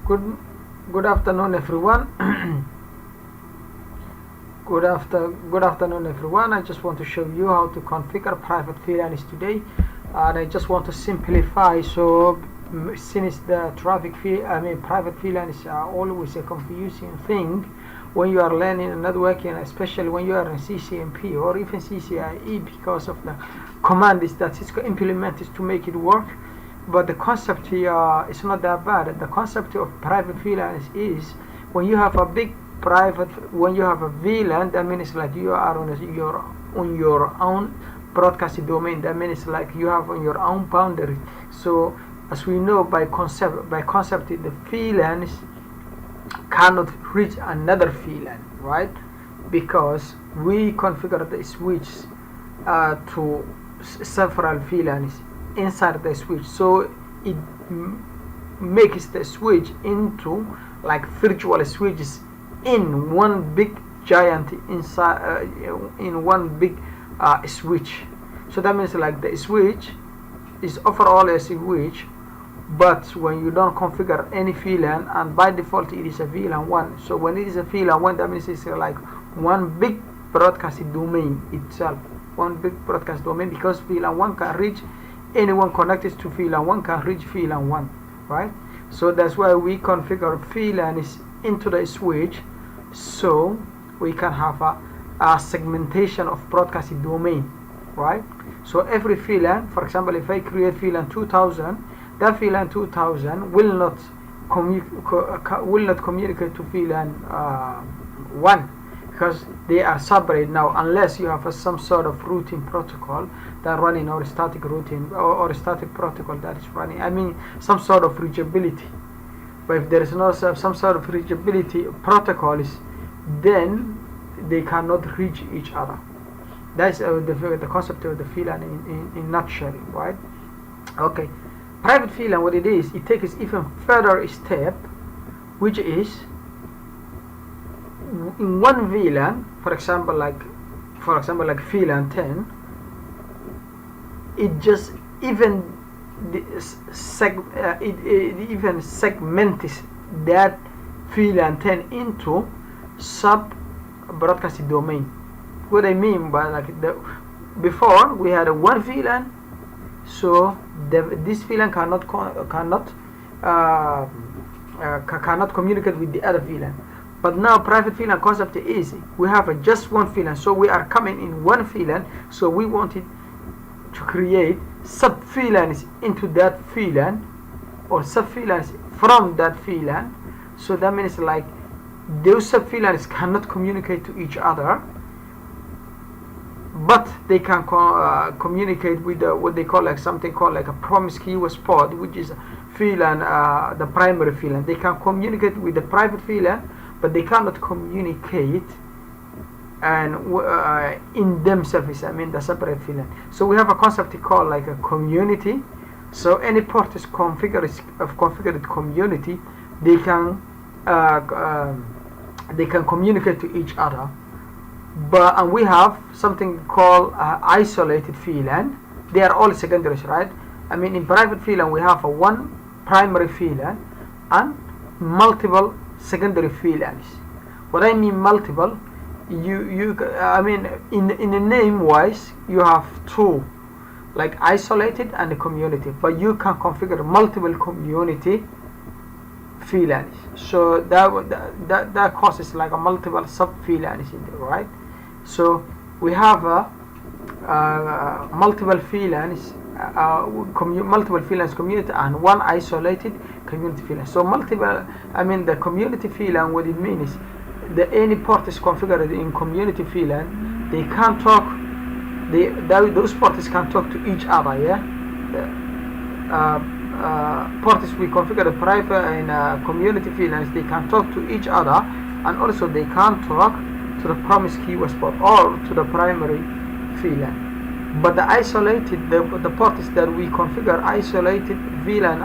Good good afternoon everyone. Good afternoon everyone. I just want to show you how to configure private VLANs today, and I just want to simplify. So since the private VLANs are always a confusing thing when you are learning networking, especially when you are in CCNP or even CCIE, because of the commands that Cisco implemented to make it work. But the concept here is not that bad. The concept of private VLANs is when you have a VLAN, that means like you are on your own broadcast domain. That means like you have on your own boundary. So as we know by concept, the VLANs cannot reach another VLAN, right? Because we configure the switch to several VLANs inside the switch, so it makes the switch into like virtual switches in one big giant inside in one big switch. So that means like the switch is overall a switch, but when you don't configure any VLAN, and by default it is a VLAN 1, so when it is a VLAN 1, that means it's like one big broadcast domain itself, one big broadcast domain, because VLAN 1 can reach anyone connected to VLAN 1 can reach VLAN 1, right? So that's why we configure VLANs into the switch, so we can have a segmentation of broadcast domain, right? So every VLAN, for example, if I create VLAN 2000, that VLAN 2000 will not communicate to VLAN 1, because they are separate now, unless you have some sort of routing protocol that running, or static routing or static protocol that is running. I mean some sort of reachability. But if there is no some sort of reachability protocols, then they cannot reach each other. That's the concept of the VLAN in nutshell, right? Okay, private VLAN, what it is, it takes even further step, which is in one VLAN, for example like VLAN 10, it just even even segments that VLAN 10 into sub broadcast domain. What I mean by like before we had a one VLAN, so this VLAN cannot communicate with the other VLAN. But now private VLAN concept is we have just one VLAN, so we are coming in one VLAN, so we wanted to create sub VLANs into that VLAN, or sub VLANs from that VLAN. So that means like those sub VLANs cannot communicate to each other, but they can communicate with what they call like something called like a promiscuous pod, which is VLAN, the primary VLAN. They can communicate with the private VLAN, but they cannot communicate and in themselves, I mean the separate VLAN. So we have a concept called like a community. So any port is configured community, they can communicate to each other. And we have something called isolated VLAN. They are all secondaries, right? I mean in private VLAN we have a one primary VLAN and multiple secondary VLANs. What I mean multiple, I mean in the name wise you have two, like isolated and the community, but you can configure multiple community VLANs. So that causes like a multiple sub VLANs in there, right? So we have multiple VLANs, multiple VLANs community and one isolated community VLAN. So multiple, I mean the community VLAN, what it means is that any port is configured in community VLAN, they can talk, those ports can talk to each other, yeah? Ports we configure private in community VLANs, they can talk to each other, and also they can talk to the promiscuous port or to the primary VLAN. But the isolated, the ports that we configure isolated VLAN,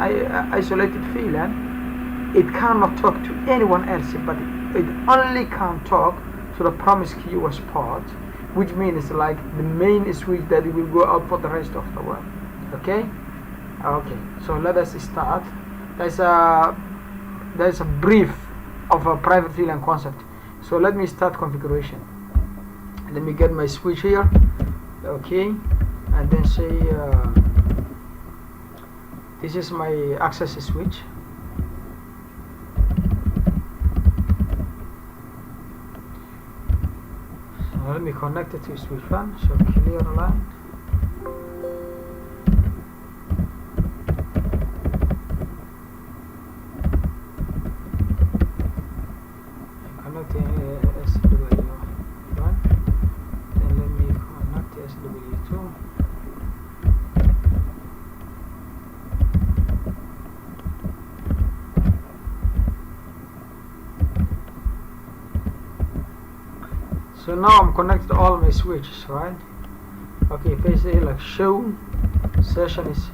it cannot talk to anyone else, but it only can talk to the promiscuous port, which means like the main switch that will go out for the rest of the world. Okay, so let us start. There's that is a brief of a private VLAN concept. So let me start configuration. Let me get my switch here, okay, and then say this is my access switch. So let me connect it to switch 1. So clear line. So now I'm connected to all my switches, right? Okay, if I say like show session is,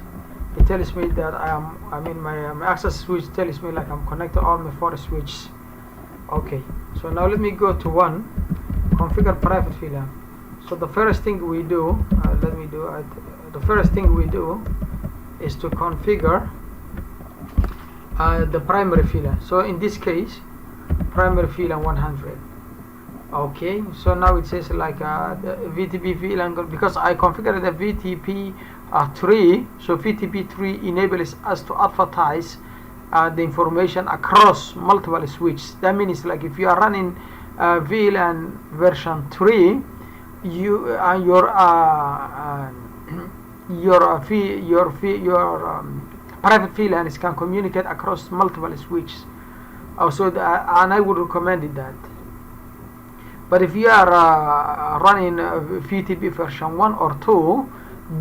it tells me that my access switch tells me like I'm connected to all my 4 switches. Okay, so now let me go to 1, configure private VLAN. So the first thing we do, the first thing we do is to configure the primary VLAN. So in this case, primary VLAN 100. Okay, so now it says like the VTP VLAN, because I configured the VTP 3, so VTP 3 enables us to advertise the information across multiple switches. That means like if you are running VLAN version 3, you your private VLANs can communicate across multiple switches. Also, and I would recommend that. But if you are running VTP version 1 or 2,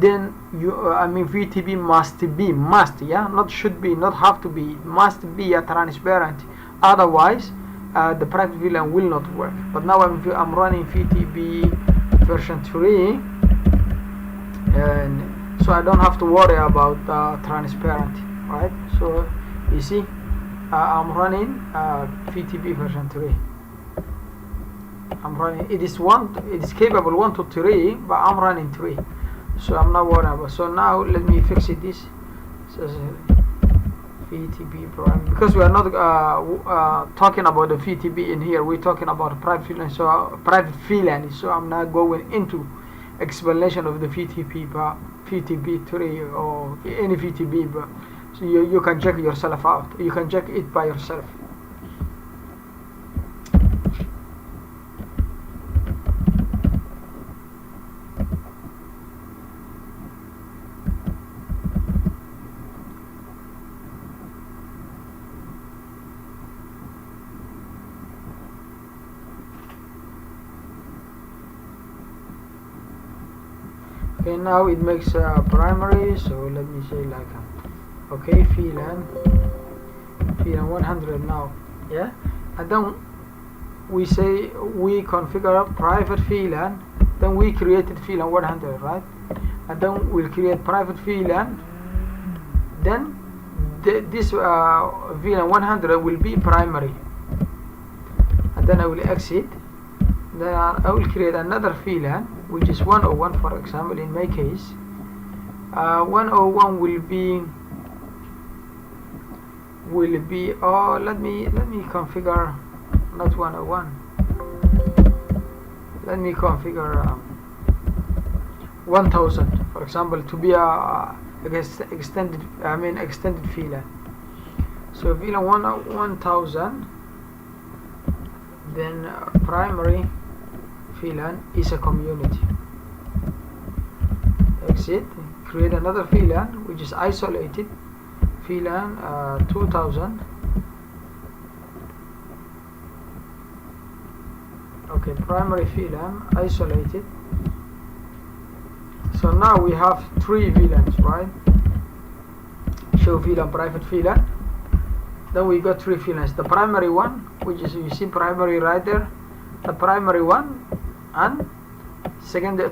then VTP must, yeah, not should be, not have to be, must be a transparent. Otherwise, the private VLAN will not work. But now I'm running VTP version 3, and so I don't have to worry about transparent, right? So you see, I'm running VTP version 3. I'm running, it is capable 1 to 3, but I'm running 3, so I'm not worried about. So now let me fix it. This so VTP prime, because we are not talking about the VTP in here, we're talking about private VLAN. So private VLAN, so I'm not going into explanation of the VTP, but VTP 3 or any VTP, but so you can check yourself out, you can check it by yourself. Okay, now it makes primary, so let me say like okay, VLAN 100 now, yeah, and then we say we configure private VLAN, then we created VLAN 100, right? And then we'll create private VLAN, then this VLAN 100 will be primary, and then I will exit. Then I will create another VLAN, which is 101, for example. In my case, 101 will be let me configure, not 101, let me configure 1000, for example, to be a extended VLAN. So VLAN 1000, then primary VLAN is a community. Exit, create another VLAN which is isolated, VLAN 2000. Okay, primary VLAN isolated. So now we have 3 VLANs, right? Show VLAN, private VLAN. Then we got 3 VLANs. The primary one, which is, you see primary right there, the primary one, and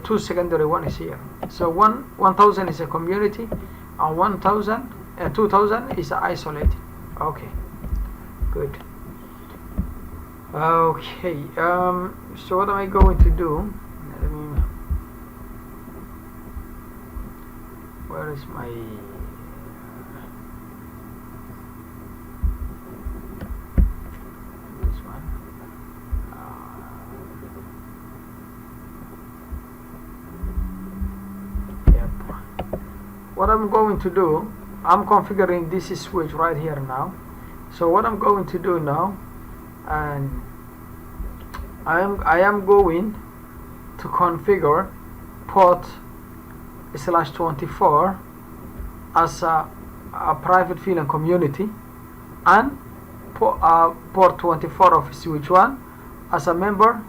two secondary one is here. So 1000 is a community, and 2000 is isolated. Okay, good. Okay, so what am I going to do? Let me, where is my what I'm going to do, I'm configuring this switch right here now. So what I'm going to do now, and I am going to configure port /24 as a private field and community, and port 24 of switch 1 as a member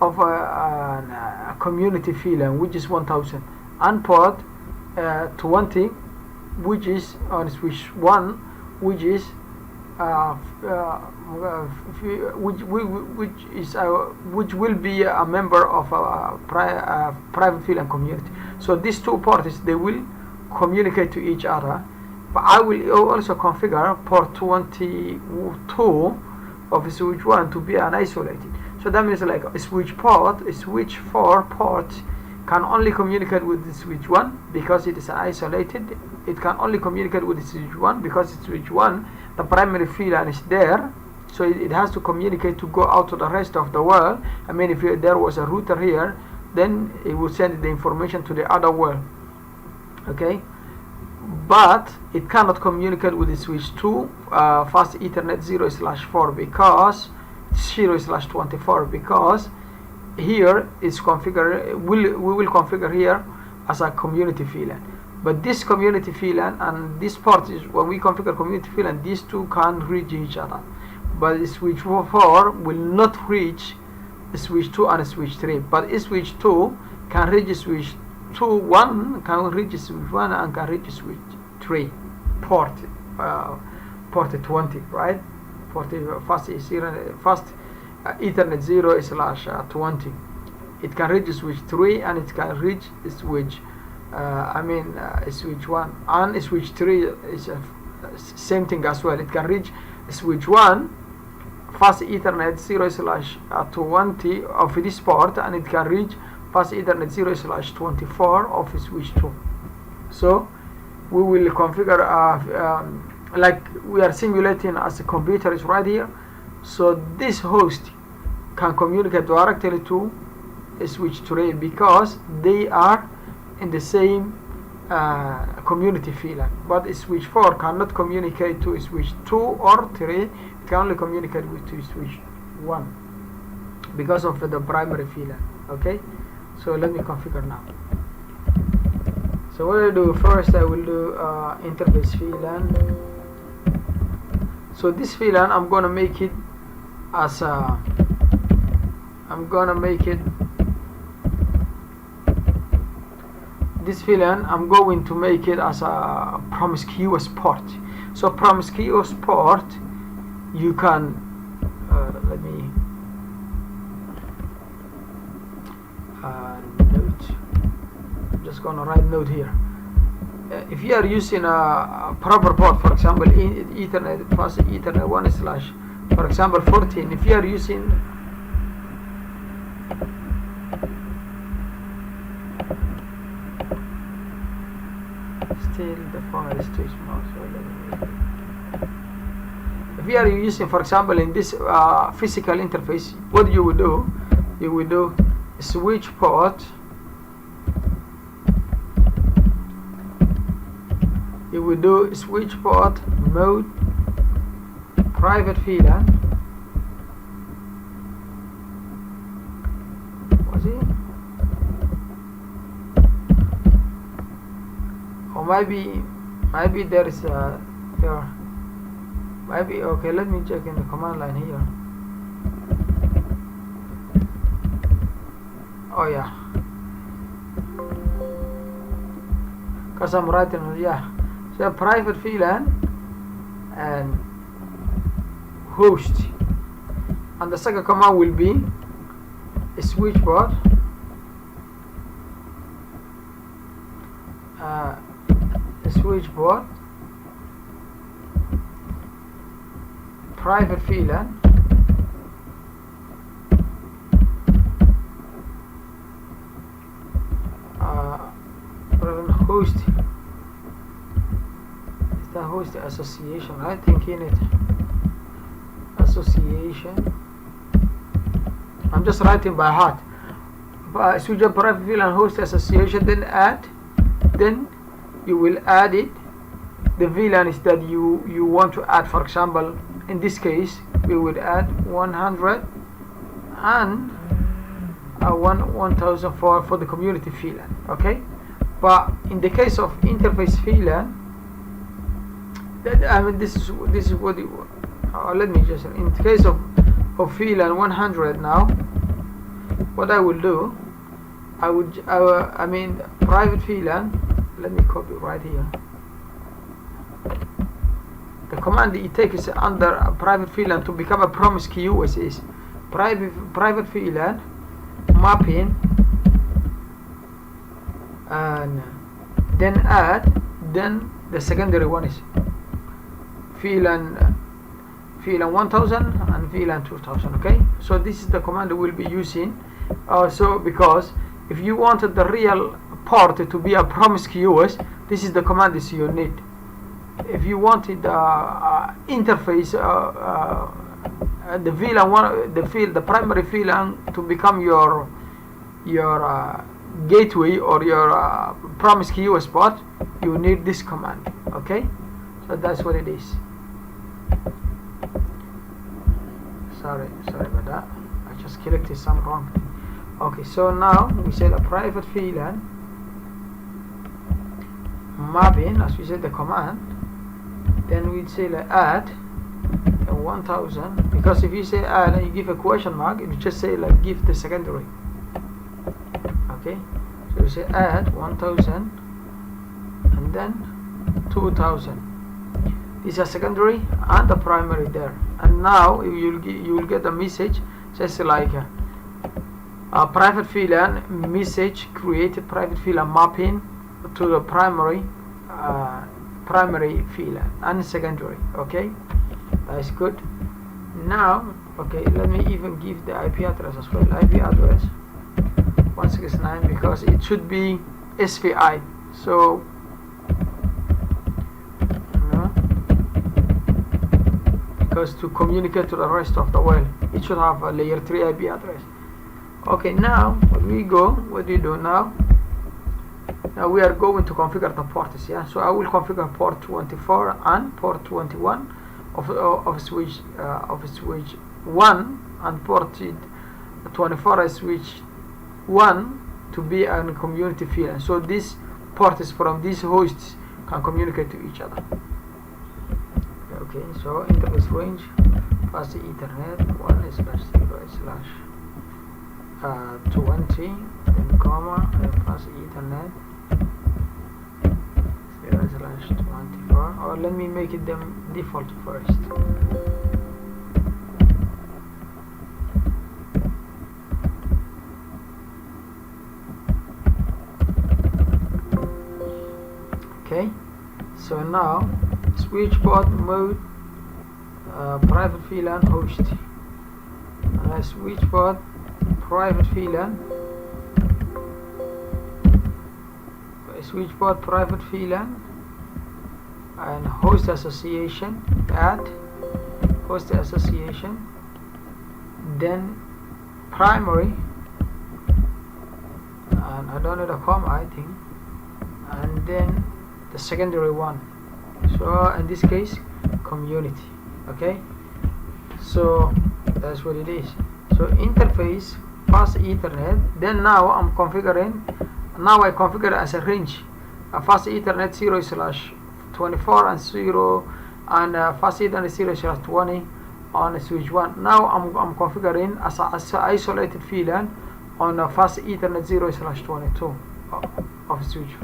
of a community field, which is 1000, and port 20, which is on switch 1, which is which will be a member of a private field and community. So these two ports, they will communicate to each other. But I will also configure port 22 of switch 1 to be an isolated. So that means like a switch 4 port can only communicate with the switch 1 because it is an isolated. It can only communicate with the switch 1 because it's switch 1, the primary VLAN is there, so it has to communicate to go out to the rest of the world. I mean, if there was a router here, then it would send the information to the other world, okay? But it cannot communicate with the switch 2 fast Ethernet 0/4 because 0/24, because here is configured. We will configure here as a community VLAN. But this community VLAN and this port is when we configure community VLAN, these two can reach each other. But the switch 4 will not reach the switch 2 and switch 3. But switch 2 can reach switch 1 can reach switch 1 and can reach switch 3 port 20, right? Fast Ethernet 0/20. It can reach switch 3 and it can reach switch switch 1, and switch 3 is same thing as well. It can reach switch 1 fast Ethernet 0/20 of this port, and it can reach fast Ethernet 0/24 of switch 2. So we will configure like we are simulating as a computer is right here. So this host can communicate directly to switch 3 because they are in the same community VLAN. But switch 4 cannot communicate to switch 2 or 3. It can only communicate with to switch 1 because of the primary VLAN. Okay, so let me configure now. So what I do first, I will do interface VLAN. So this VLAN, I'm gonna make it as a this VLAN, I'm going to make it as a promiscuous port. So promiscuous port, you can let me note. I'm just gonna write note here. If you are using a proper port, for example, in Ethernet, fast Ethernet 1/ for example 14, if you are using still the file is too small, so if you are using, for example, in this physical interface, what you would do, switch port, you will do switch port mode private VLAN. Was it? Or maybe there is there. Maybe okay. Let me check in the command line here. Oh yeah, because I'm writing, yeah. So private VLAN and host, and the second command will be a switch port private VLAN host. Is the host association? I think in it association. I'm just writing by heart. But switch up private VLAN host association, then add, then you will add it, the VLANs that you want to add. For example, in this case we would add 100 and 1000 for the community VLAN. Okay, but in the case of interface VLAN, I mean, this is what it, let me just, in the case of VLAN 100 now, what I will do, I mean private VLAN, let me copy right here. The command it takes under a private VLAN to become a promiscuous is private VLAN mapping, and then add, then the secondary one is VLAN 1000 and VLAN 2000. Okay, so this is the command we will be using also, because if you wanted the real port to be a promiscuous, this is the command that you need. If you wanted interface the VLAN one, the primary VLAN to become your gateway or your promiscuous port, you need this command. Okay, so that's what it is. Sorry about that, I just selected some wrong thing. Okay, so now we said a private VLAN mapping, as we said the command, then we'd say like add 1000, because if you say add and you give a question mark, it will just say like give the secondary. Okay, so we say add 1000 and then 2000. These are secondary and the primary there, and now you will get a message just like a private VLAN message created private VLAN mapping to the primary VLAN and secondary. Okay, that's good. Now, okay, let me even give the IP address as well. IP address 169, because it should be SVI. So because to communicate to the rest of the world, it should have a layer 3 IP address. Okay, now what do you do now? Now we are going to configure the ports. Yeah, so I will configure port 24 and port 21 of switch 1, and port 24 as switch 1 to be a community VLAN. So this ports from these hosts can communicate to each other. Okay, so interface range pass the Ethernet 1/0/20, then comma, and pass Ethernet 0/24, or let me make it them default first. Okay, so now switch port mode private VLAN host, switch port private VLAN, switch port private VLAN, and host association, add host association, then primary, and I don't know the comma, I think, and then the secondary one. So in this case community. Okay, so that's what it is. So interface pass Ethernet, then now I'm configuring, now I configure as a range fast Ethernet 0/24 and 0 and fast Ethernet 0/20 on switch 1. Now I'm configuring as an isolated VLAN on fast Ethernet 0/22 of switch.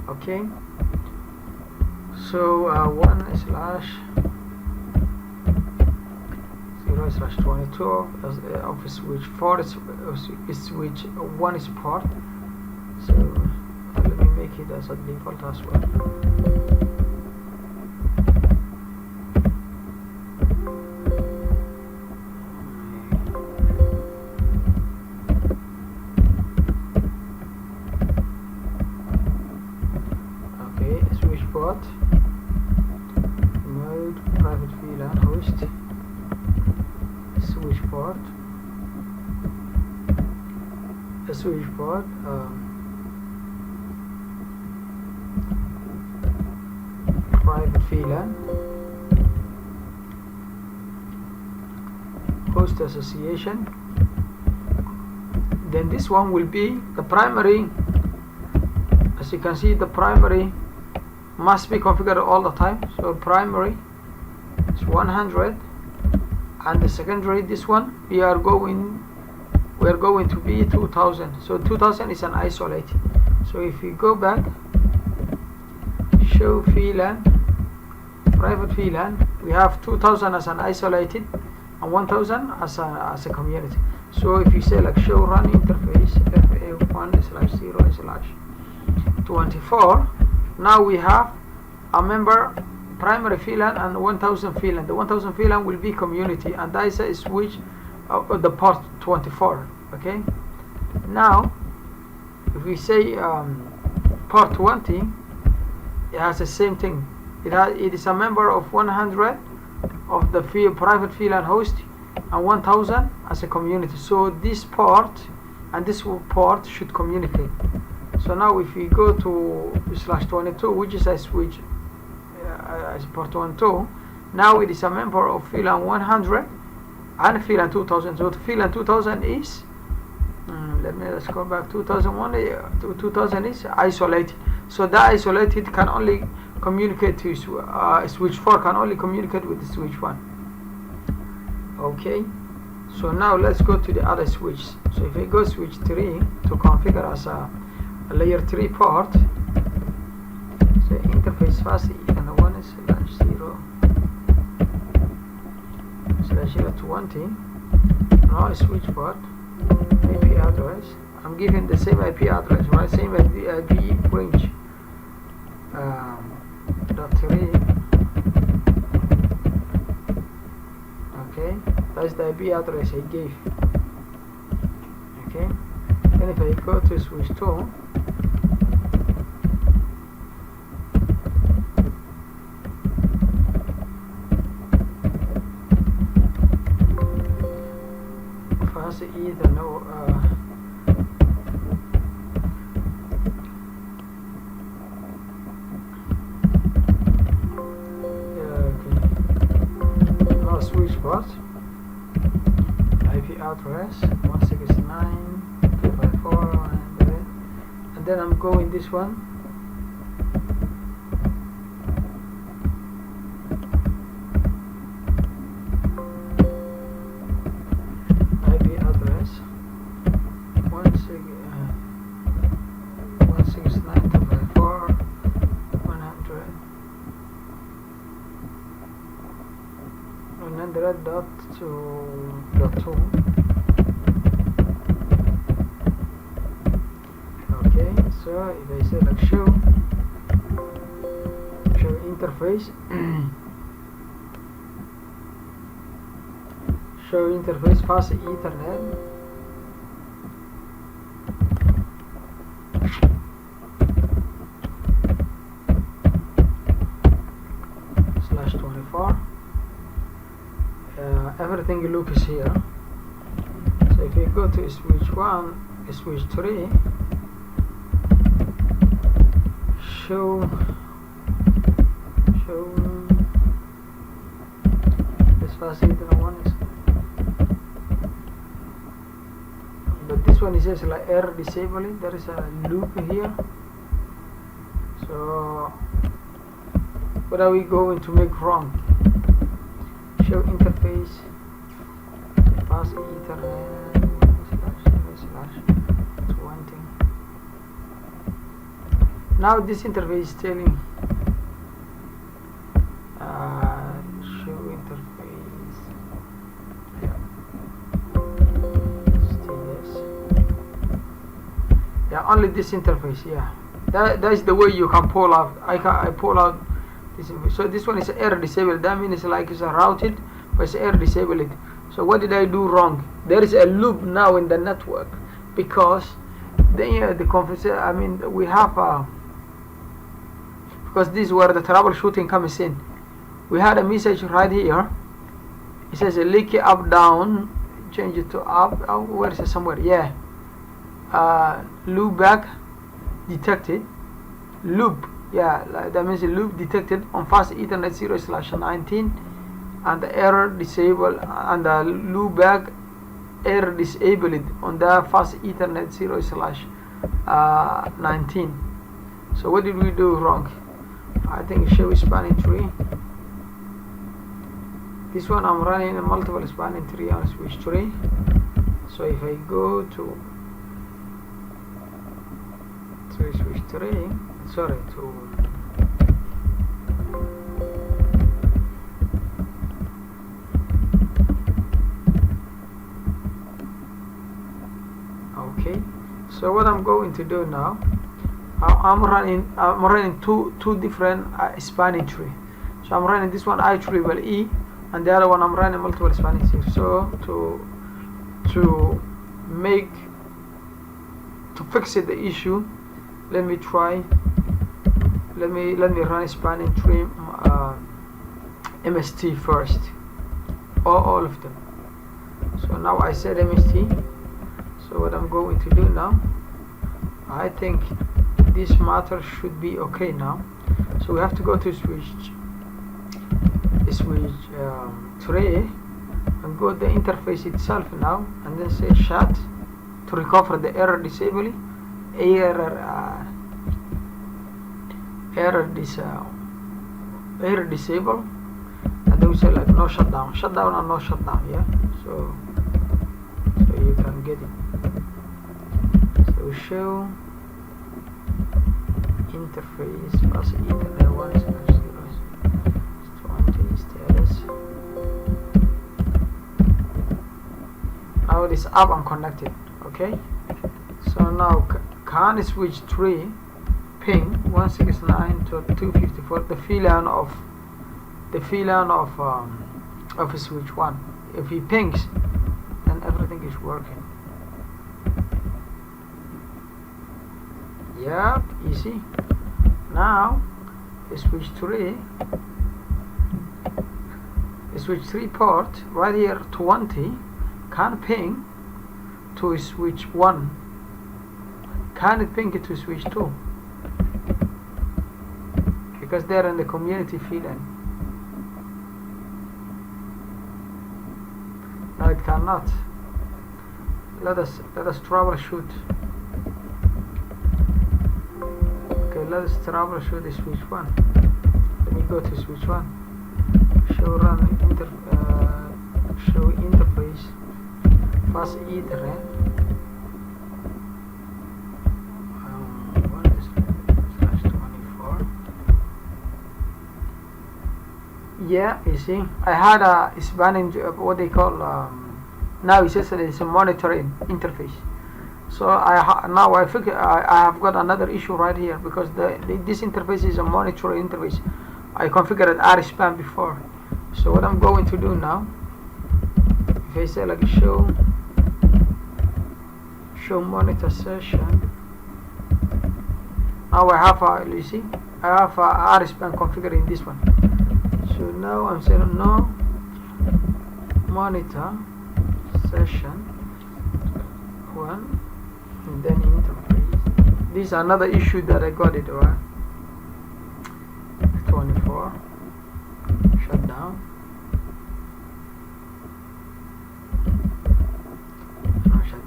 Okay, so 1/0/22 of switch 4 is switch 1 is port. So let me make it as a default as well. Okay, switch port mode private VLAN host, switch port, VLAN, host association. Then this one will be the primary. As you can see, the primary must be configured all the time. So primary is 100, and the secondary, this one, we are going to be 2000. So 2000 is an isolate. So if you go back, show VLAN, private VLAN, we have 2000 as an isolated and 1000 as a community. So if you say like show run interface fa1/0/24, now we have a member primary VLAN and 1000 VLAN. The 1000 VLAN will be community, and that is a switch of the port 24. Okay. Now, if we say port 20, it has the same thing. It is a member of 100 of the private VLAN host and 1000 as a community. So this port and this port should communicate. So now if we go to /22, which is a switch as port 12, now it is a member of VLAN 100 and VLAN 2000. So VLAN 2000 is let's go back. 2001 to 2000 is isolated. So that isolated can only communicate to switch 4 can only communicate with the switch 1. Okay. So now let's go to the other switch. So if we go switch 3 to configure as a layer 3 port, so interface fast and the one is /0/020. Now switch port IP address. I'm giving the same IP address, right? Same IP range. .3. Okay, that's the IP address I gave. Okay, and if I go to switch 2, fast either no. Switch port IP address 169.254, and then I'm going this one. IP address 169.254 100 100.2. Okay, so if I say like show interface show interface fast Ethernet /24, everything you look is here. So if you go to switch 1, switch 3, show this fast Ethernet one is, but this one is just like error disabling. There is a loop here. So what are we going to make wrong? Show interface fast Ethernet //20. Now this interface is telling show interface. Yeah, only this interface. Yeah, that is the way you can pull out. I pull out this. So this one is error disabled. That means like it's a routed, but it's error disabled. So what did I do wrong? There is a loop now in the network, because then the conversation. I mean, we have because this is where the troubleshooting comes in. We had a message right here. It says a leaky up down. Change it to up. Oh, where is it? Somewhere. Yeah. Loop back detected. Loop Yeah, that means the loop detected on fast Ethernet 0/19 and the error disabled and the loop back error disabled on the fast Ethernet 0/19. So what did we do wrong? I think show spanning tree. This one I'm running a multiple spanning tree on switch tree. So if I go to switch tree, sorry, to okay. So what I'm going to do now, I'm running two different spanning tree. So I'm running this one IEEE, and the other one I'm running multiple spanning tree. So to fix the issue, let me run spanning tree MST first, all of them. So now I said MST. So what I'm going to do now, I think this matter should be okay now. So we have to go to switch tray and go to the interface itself now, and then say shut to recover the error disable, error disable, and then we say like no shutdown and no shutdown. Yeah, so you can get it. So show interface plus Ethernet 1/0/20 status. Now this up and connected. Okay, so now can switch 3 ping 169 to 254 the VLAN of switch 1. If he pings, then everything is working. Yep, easy. Now switch 3 port right here 20 can ping to switch 1. Can it ping it to switch 2? Because they're in the community VLAN. No, it cannot. Let us troubleshoot. Okay, let us troubleshoot the switch 1. Let me go to switch 1. Show interface fast Ethernet. What is /24? Yeah, you see, I had a spanning what they call now it says that it's a monitoring interface. So now I figure I have got another issue right here, because this interface is a monitoring interface. I configured RSpan before. So what I'm going to do now, if I say like show monitor session, now I have you see, I have a RSpan configured in this one. So now I'm saying no monitor session 1, and then interface. This is another issue that I got it right. 24 shutdown.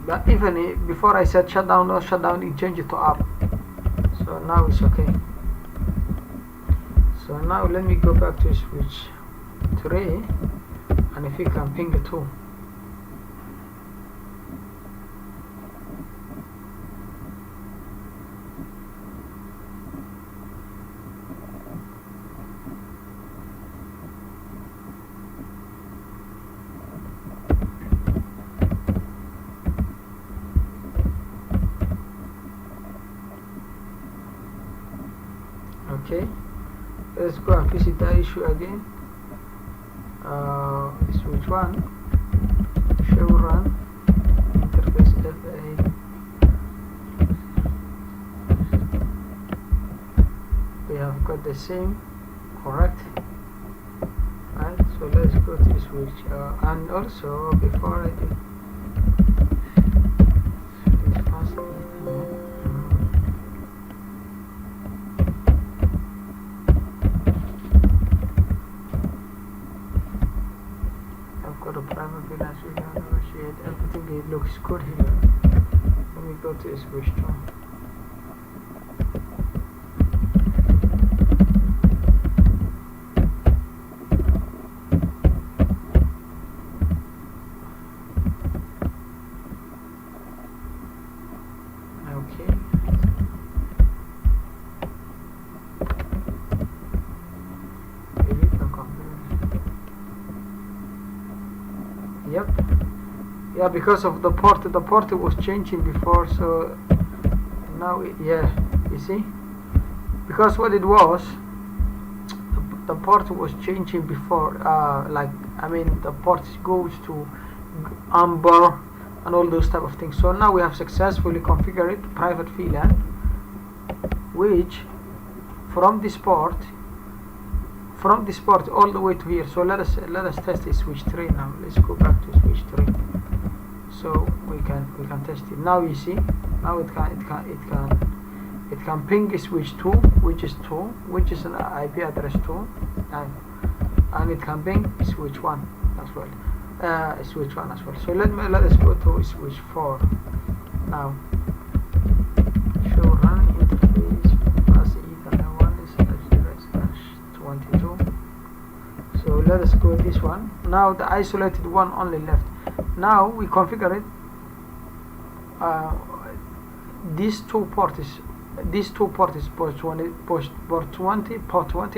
But even before I said shutdown or shutdown, it changed it to up. So now it's okay. So now let me go back to switch 3, and if you can ping it too. Okay, let's go and visit that issue again. Switch 1, show run interface FA. We have got the same, correct? Right, so let's go to the switch, and also before I do this fast private freelance, we can negotiate everything. It looks good here. Let me go to switch 2. Yep. Yeah, because of the port was changing before, so now yeah, you see, because what it was, the port was changing before, like, I mean, the port goes to amber and all those type of things. So now we have successfully configured private VLAN, which from this port all the way to here. So let us test this switch 3 now. Let's go back to switch 3 so we can test it. Now you see, now it can ping switch 2, which is an IP address 2, and it can ping switch 1 as well, so let us go to switch 4 now. Show run interface plus Ethernet 1/22. So let us go this one. Now the isolated one only left. Now we configure it. These two ports port 20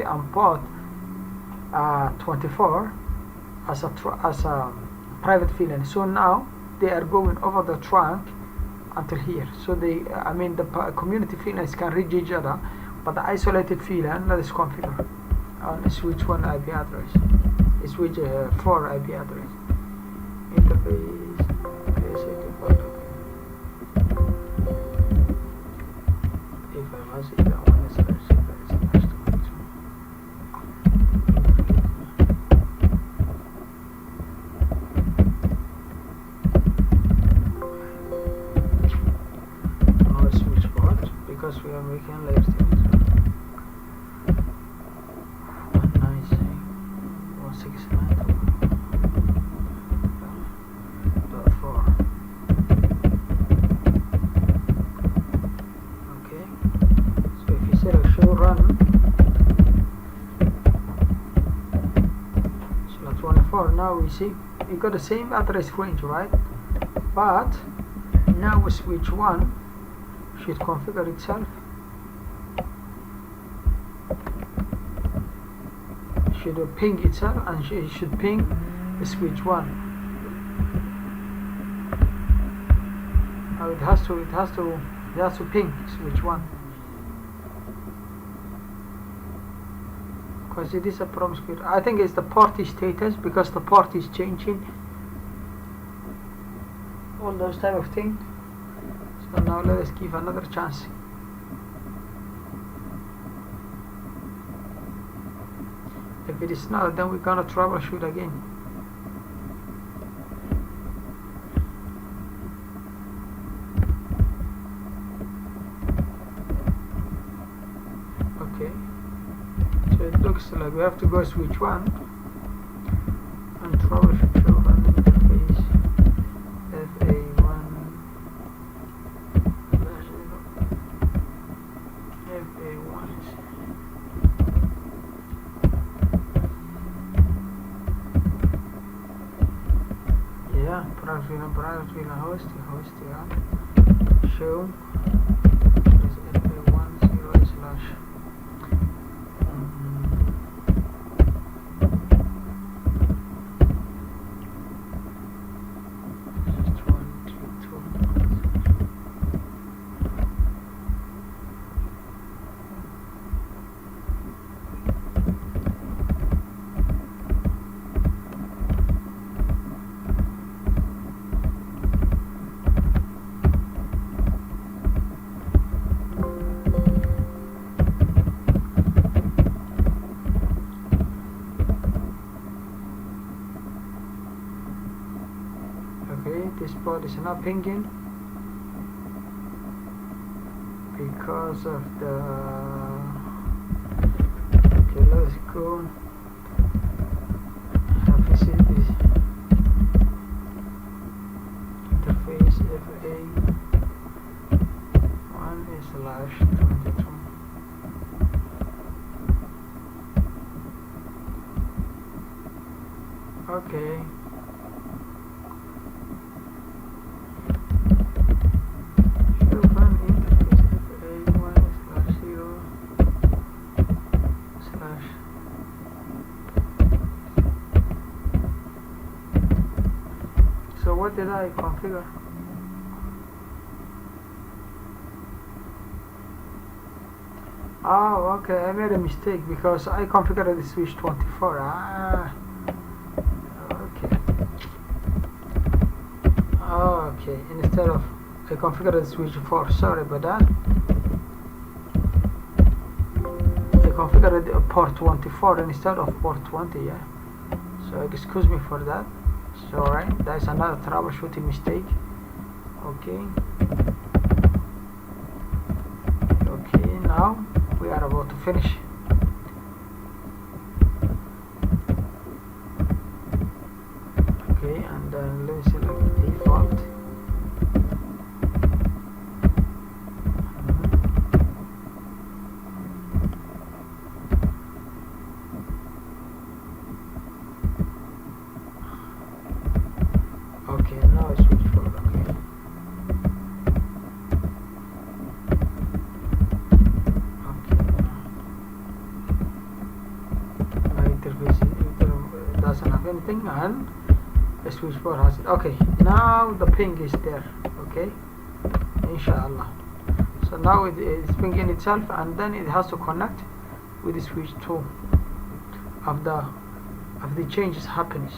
and port 24 as a private VLAN. So now they are going over the trunk until here. So the community VLANs can reach each other, but the isolated VLAN, let us configure on switch 1 IP address, switch 4 IP address, interface, if I was it, I want to search it, that's next one. Now switch port, because we are making layers. Now we see we got the same address range, right? But now switch 1 should configure itself, should ping itself, and it should ping the switch 1. Now it has to ping switch 1, because it is a promiscuous. I think it's the port status, because the port is changing, all those type of things. So now let us give another chance. If it is not, then we're gonna troubleshoot again. Okay, so it looks like we have to go switch 1 and troubleshoot run interface FA1 FA1 yeah, private VLAN host, yeah, show is FA1 0/ this port is not pinging because of the. Okay, let's go and visit this. Okay. So what did I configure? Oh, okay, I made a mistake because I configured the switch 24. Okay. Okay, instead of I configured the switch 4. Sorry about that. I configured port 24 instead of port 20. Yeah. So excuse me for that. It's alright. That's another troubleshooting mistake. Okay. Okay. Now we are about to finish. Okay, and then let me select default. Okay, now I switch forward. Okay. Interface doesn't have anything, and the switchboard has it. Okay, now the ping is there. Okay, inshallah. So now it is pinging itself, and then it has to connect with the switch 2 of the changes happens,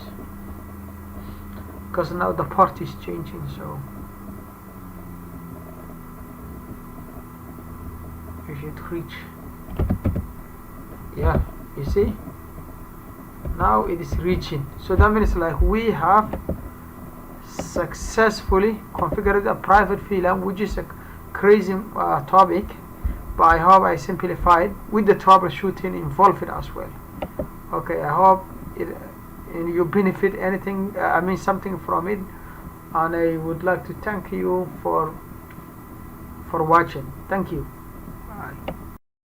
because now the port is changing. So you should reach. Yeah, you see, now it is reaching. So that means like we have successfully configured a private VLAN, which is a crazy topic, but I hope I simplified with the troubleshooting involved as well. Okay, I hope you benefit anything, I mean something from it, and I would like to thank you for watching. Thank you.